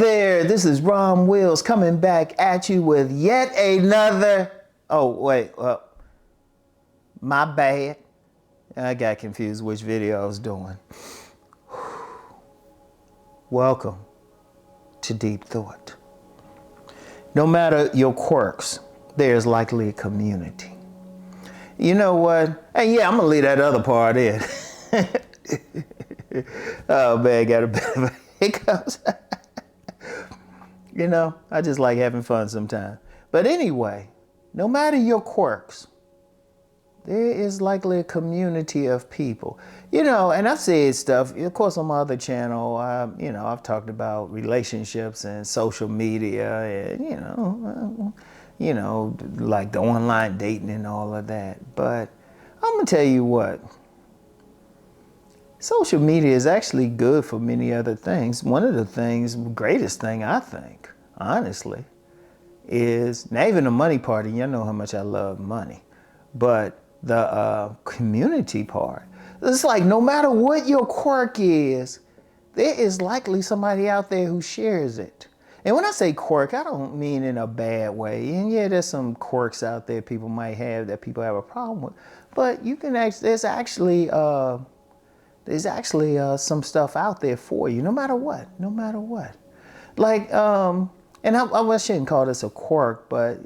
there, this is Rom Wills coming back at you with yet another, my bad. I got confused which video I was doing. Welcome to Deep Thought. No matter your quirks, there's likely a community. You know what? And yeah, I'm gonna leave that other part in. Oh man, got a bit of a hiccups. You know, I just like having fun sometimes. But anyway, no matter your quirks, there is likely a community of people. You know, and I've said stuff, of course, on my other channel, I've talked about relationships and social media and, like the online dating and all of that. But I'm gonna tell you what, social media is actually good for many other things. One of the things, greatest thing I think, honestly, is not even the money part, and y'all know how much I love money, but the community part. It's like no matter what your quirk is, there is likely somebody out there who shares it. And when I say quirk, I don't mean in a bad way. And yeah, there's some quirks out there people might have that people have a problem with. But you can there's actually some stuff out there for you, no matter what. Like, and I shouldn't call this a quirk, but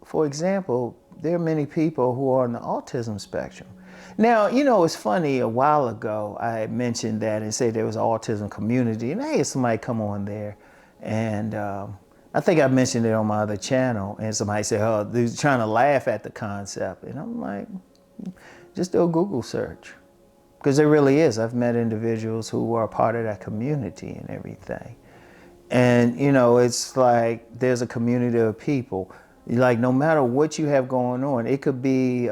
for example, there are many people who are on the autism spectrum. Now, you know, it's funny, a while ago, I mentioned that and said there was an autism community, and I had somebody come on there, and I think I mentioned it on my other channel, and somebody said, oh, they're trying to laugh at the concept. And I'm like, just do a Google search. Because there really is. I've met individuals who are part of that community and everything. And, you know, it's like there's a community of people. Like, no matter what you have going on, it could be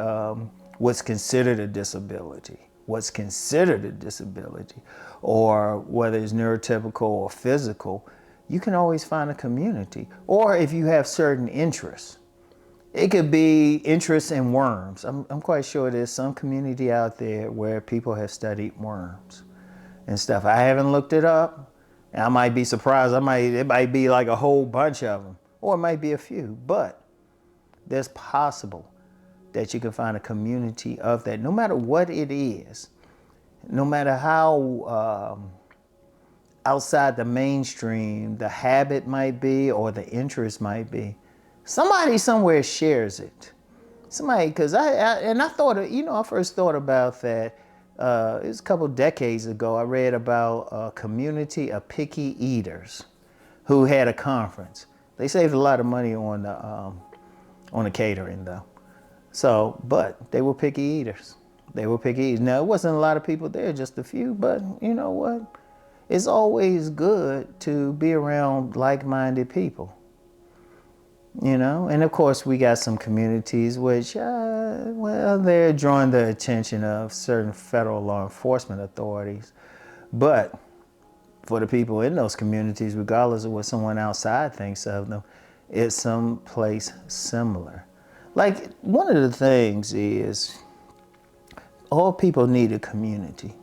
what's considered a disability, or whether it's neurotypical or physical, you can always find a community. Or if you have certain interests, it could be interest in worms. I'm quite sure there's some community out there where people have studied worms and stuff. I haven't looked it up. And I might be surprised. It might be like a whole bunch of them, or it might be a few. But there's possible that you can find a community of that, no matter what it is, no matter how outside the mainstream the habit might be or the interest might be. Somebody somewhere shares it. Somebody, because I thought, I first thought about that. It was a couple decades ago. I read about a community of picky eaters who had a conference. They saved a lot of money on the catering though. So, but they were picky eaters. Now, it wasn't a lot of people there, just a few, but you know what? It's always good to be around like-minded people. You know, and of course we got some communities which, they're drawing the attention of certain federal law enforcement authorities. But for the people in those communities, regardless of what someone outside thinks of them, it's someplace similar. Like, one of the things is, all people need a community.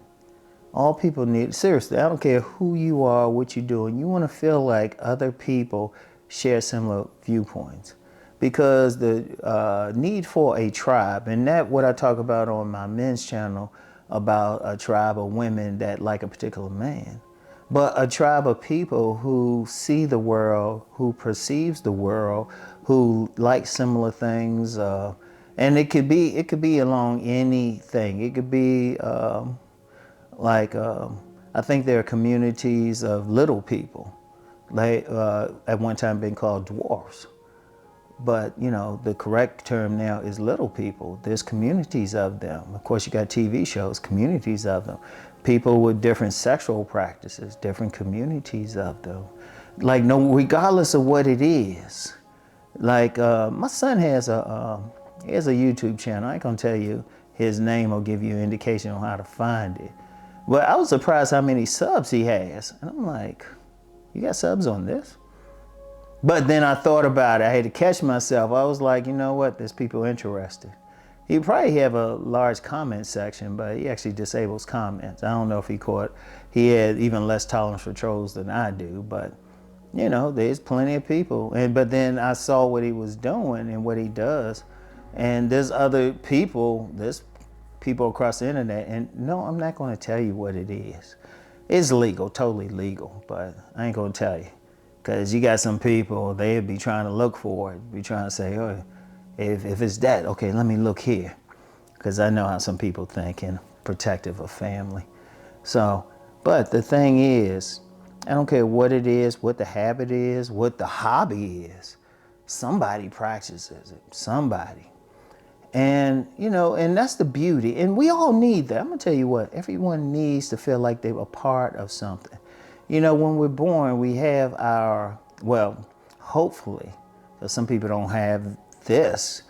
All people need, seriously, I don't care who you are, what you're doing, you want to feel like other people share similar viewpoints, because the need for a tribe, and that what I talk about on my men's channel about a tribe of women that like a particular man, but a tribe of people who see the world, who perceives the world, who like similar things, and it could be along anything. It could be I think there are communities of little people. They at one time been called dwarfs, but you know the correct term now is little people. There's communities of them. Of course, you got TV shows, communities of them. People with different sexual practices, different communities of them. Like, no, regardless of what it is. Like my son has a YouTube channel. I ain't gonna tell you his name or give you an indication on how to find it. But I was surprised how many subs he has, and I'm like, you got subs on this? But then I thought about it. I had to catch myself. I was like, you know what? There's people interested. He probably have a large comment section, but he actually disables comments. I don't know if he had even less tolerance for trolls than I do, but You know, there's plenty of people. But then I saw what he was doing and what he does. And there's other people, there's people across the internet. And no, I'm not going to tell you what it is. It's legal, totally legal, but I ain't going to tell you. Because you got some people, they'd be trying to look for it, be trying to say, oh, if it's that, okay, let me look here. Because I know how some people think and protective of family. So, but the thing is, I don't care what it is, what the habit is, what the hobby is. Somebody practices it, somebody. And, you know, and that's the beauty. And we all need that. I'm going to tell you what, everyone needs to feel like they're a part of something. You know, when we're born, we have our, well, hopefully, because some people don't have this,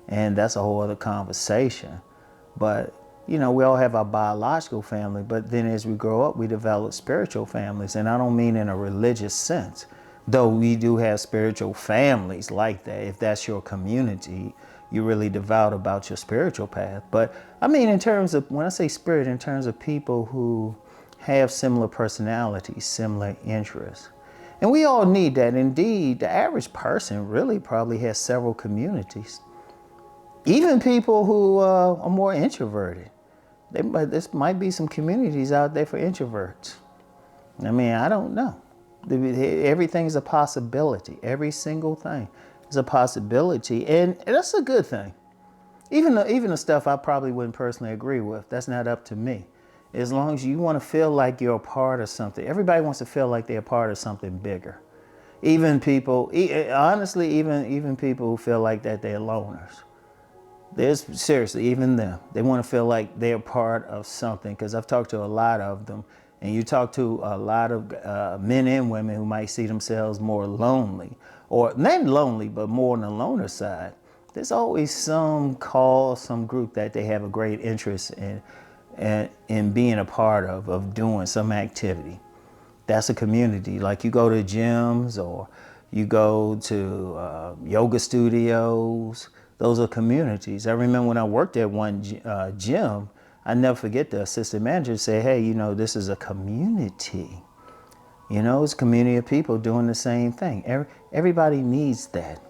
and that's a whole other conversation. But, you know, we all have our biological family, but then as we grow up, we develop spiritual families. And I don't mean in a religious sense, though we do have spiritual families like that. If that's your community, you're really devout about your spiritual path. But I mean, in terms of, when I say spirit, in terms of people who have similar personalities, similar interests. And we all need that. Indeed, the average person really probably has several communities. Even people who are more introverted. There might be some communities out there for introverts. I mean, I don't know. Everything's a possibility. Every single thing is a possibility. And that's a good thing. Even the stuff I probably wouldn't personally agree with, that's not up to me. As long as you want to feel like you're a part of something. Everybody wants to feel like they're a part of something bigger. Even people, honestly, even people who feel like that they're loners. There's seriously, even them. They want to feel like they're part of something, because I've talked to a lot of them. And you talk to a lot of men and women who might see themselves more lonely. Or not lonely, but more on the loner side. There's always some cause, some group that they have a great interest in being a part of doing some activity. That's a community. Like you go to gyms or you go to yoga studios. Those are communities. I remember when I worked at one gym, I never forget the assistant manager say, hey, you know, this is a community. You know, it's a community of people doing the same thing. Everybody needs that.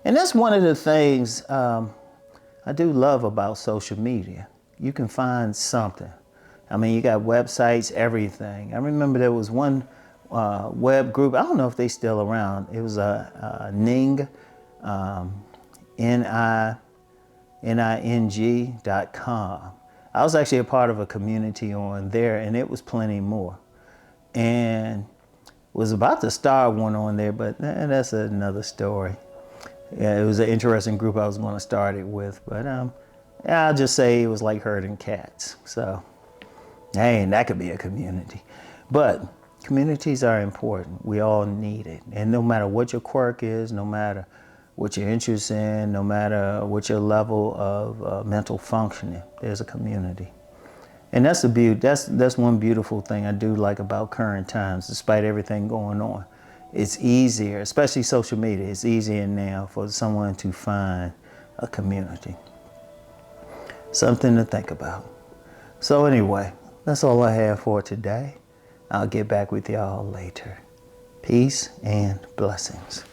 And that's one of the things I do love about social media. You can find something. I mean, you got websites, everything. I remember there was one web group. I don't know if they still around. It was a Ning, NING.com. I was actually a part of a community on there, and it was plenty more. And was about to start one on there, but that's another story. Yeah, it was an interesting group I was going to start it with, but I'll just say it was like herding cats. So, hey, and that could be a community. But communities are important. We all need it. And no matter what your quirk is, no matter what you're interested in, no matter what your level of mental functioning, there's a community. And that's the beauty. That's one beautiful thing I do like about current times, despite everything going on. It's easier, especially social media, it's easier now for someone to find a community. Something to think about. So anyway, that's all I have for today. I'll get back with y'all later. Peace and blessings.